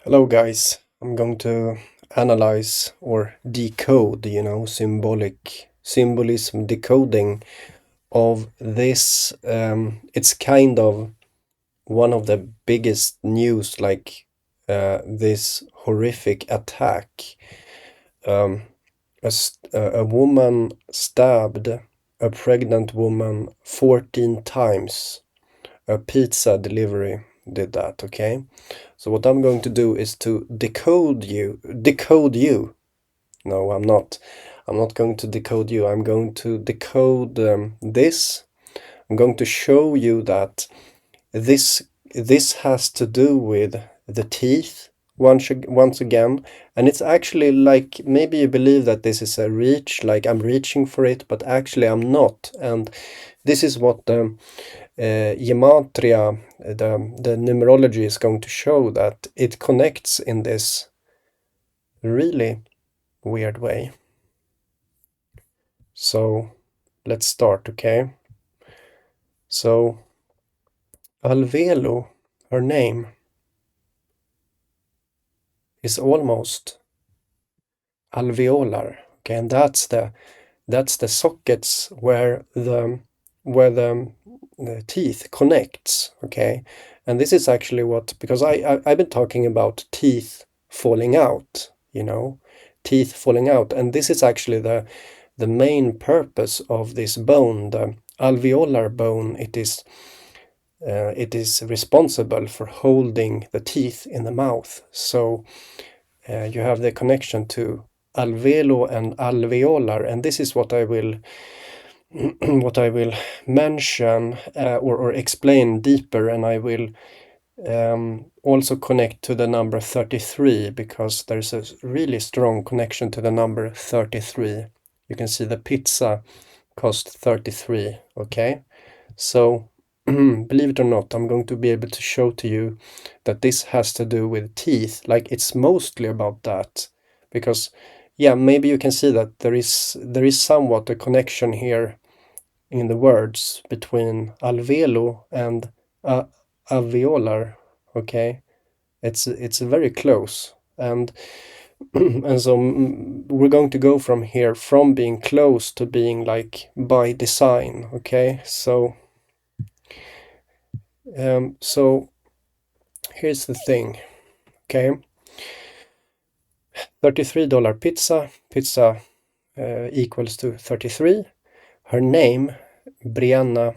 Hello guys, I'm going to analyze or decode, symbolism decoding of this. It's kind of one of the biggest news, like this horrific attack. Um, a woman stabbed a pregnant woman 14 times. A pizza delivery did that, okay? So what I'm going to do is to decode you. No, I'm not. I'm not going to decode you. I'm going to decode this. I'm going to show you that this has to do with the teeth once again, and it's actually like maybe you believe that this is a reach, like I'm reaching for it, but actually I'm not. And this is what the gematria, the numerology is going to show, that it connects in this really weird way. So let's start, okay? So Alvelo, her name, is almost alveolar, okay, and that's the sockets where the teeth connects, okay. And this is actually what, because I've been talking about teeth falling out, teeth falling out, and this is actually the main purpose of this bone, the alveolar bone. It is responsible for holding the teeth in the mouth. So you have the connection to alvelo and alveolar, and this is what I will what I will mention or explain deeper, and I will also connect to the number 33, because there's a really strong connection to the number 33. You can see the pizza cost 33, okay? So believe it or not, I'm going to be able to show to you that this has to do with teeth. Like, it's mostly about that, because yeah, maybe you can see that there is somewhat a connection here in the words between alvelo and alveolar, okay? It's very close, and and so we're going to go from here, from being close to being like by design, okay? So here's the thing, okay? $33 pizza equals to 33. Her name, Brianna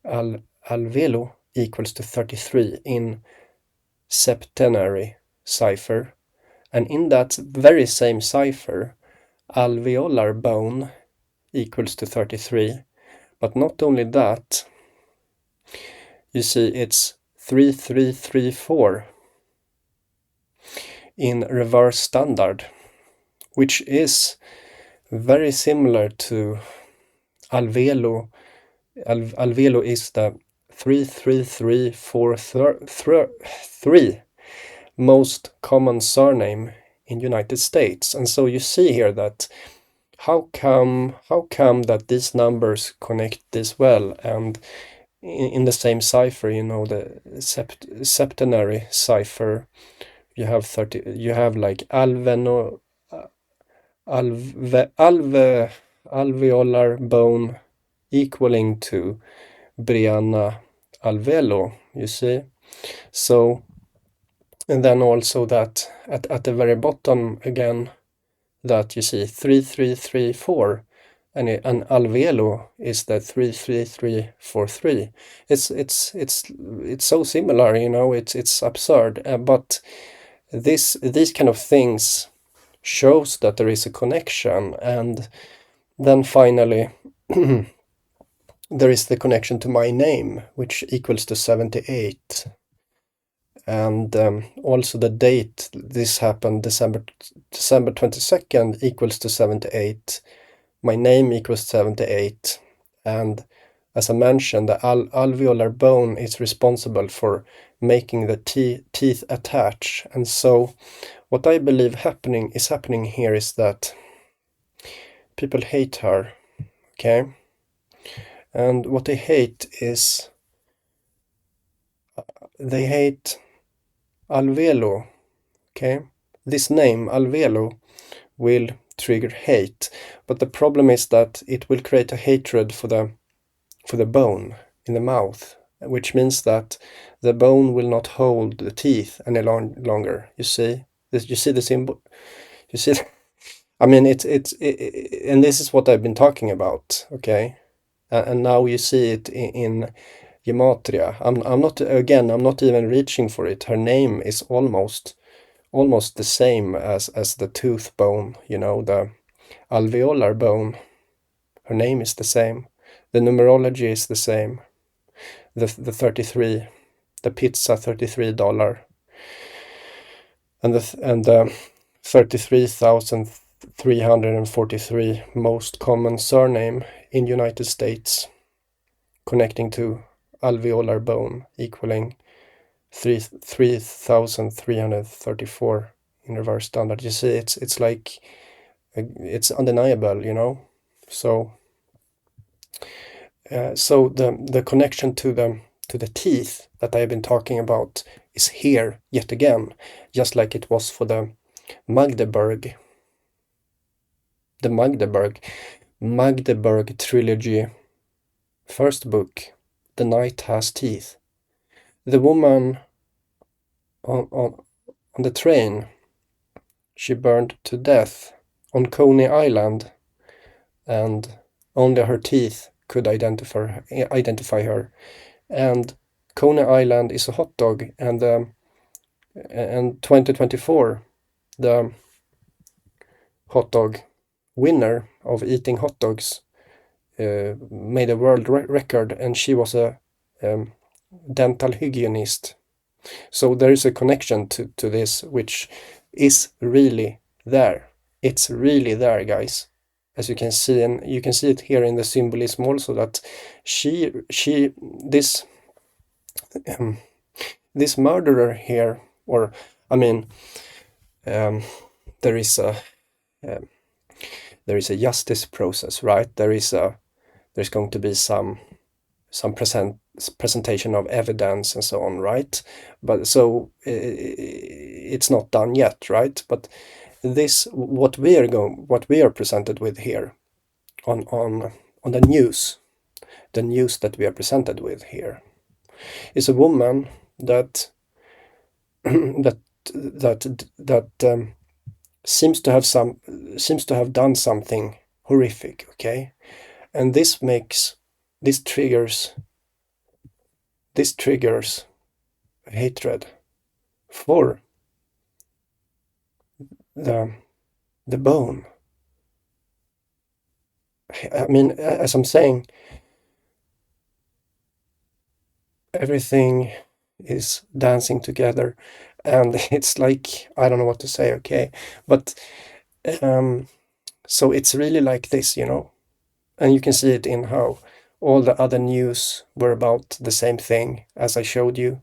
Alvelo, equals to 33 in septenary cipher. And in that very same cipher, alveolar bone equals to 33. But not only that, you see it's 3334 in reverse standard, which is very similar to alvelo. Alvelo is the 33343 most common surname in United States. And so you see here that how come that these numbers connect this well, and in the same cipher, the septenary cipher, you have like alveolar bone equaling to Brianna Alvelo, you see. So, and then also that at the very bottom again, that you see 3334, and alvelo is the 33343. It's so similar, it's absurd, but these kind of things shows that there is a connection. And then finally there is the connection to my name, which equals to 78. And also the date this happened, December 22nd, equals to 78. My name equals 78. And as I mentioned, the alveolar bone is responsible for making the teeth attach. And so what I believe is happening here is that people hate her, okay? And what they hate is they hate alvelo, Okay, this name Alvelo will trigger hate, but the problem is that it will create a hatred for the bone in the mouth, which means that the bone will not hold the teeth any longer. You see this? You see the symbol? You see? I mean, and this is what I've been talking about. Okay, and now you see it in gematria. I'm not even reaching for it. Her name is almost the same as the tooth bone, you know, the alveolar bone. Her name is the same. The numerology is the same. The 33, the pizza $33, and the 33,343 most common surname in United States connecting to alveolar bone equaling 3,334 in reverse standard. You see, it's like it's undeniable, you know. So so the connection to the teeth that I have been talking about is here yet again, just like it was for the Magdeburg, the Magdeburg trilogy, first book, The Night Has Teeth. The woman on the train, she burned to death on Coney Island, and only her teeth could identify her. And Coney Island is a hot dog, and 2024, the hot dog winner of eating hot dogs made a world record, and she was a dental hygienist. So there is a connection to this, which is really there. It's really there, guys. As you can see, and you can see it here in the symbolism also, that this this murderer here, or I mean, there is a justice process, right? There's going to be some presentation of evidence and so on, right? But so it's not done yet, right? But this what we are presented with here on the news that we are presented with here is a woman that that seems to have done something horrific, okay? And this triggers hatred for the bone. I mean, as I'm saying, everything is dancing together, and it's like, I don't know what to say, okay? But so it's really like this, you know? And you can see it in how all the other news were about the same thing as I showed you.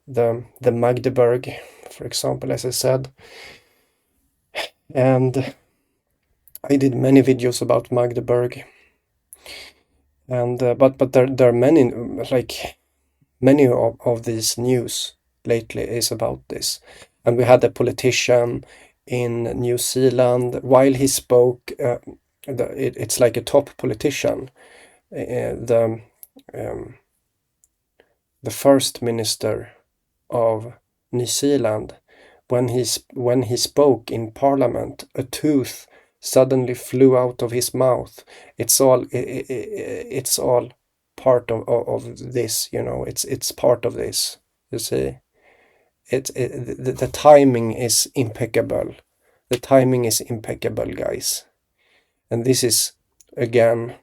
The Magdeburg, for example, as I said. And I did many videos about Magdeburg. And but there are many, like many of these news lately is about this. And we had a politician in New Zealand, while he spoke, it's like a top politician, the first minister of New Zealand, when he spoke in parliament, a tooth suddenly flew out of his mouth. It's all part of this, you know. It's part of this. You see, the timing is impeccable. The timing is impeccable, guys. And this is, again,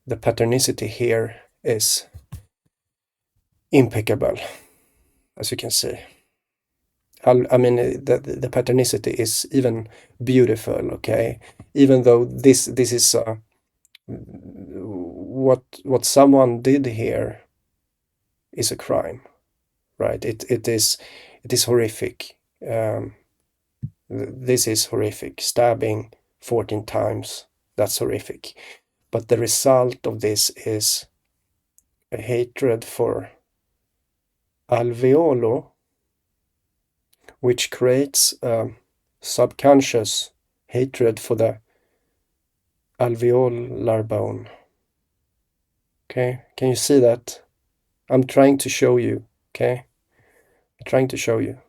the patternicity here is impeccable, as you can see. I mean, the patternicity is even beautiful, okay? Even though this is what someone did here is a crime, right? It is horrific. This is horrific. Stabbing 14 times, that's horrific. But the result of this is a hatred for Alveolo, which creates subconscious hatred for the alveolar bone. Okay, can you see that? I'm trying to show you, okay? I'm trying to show you.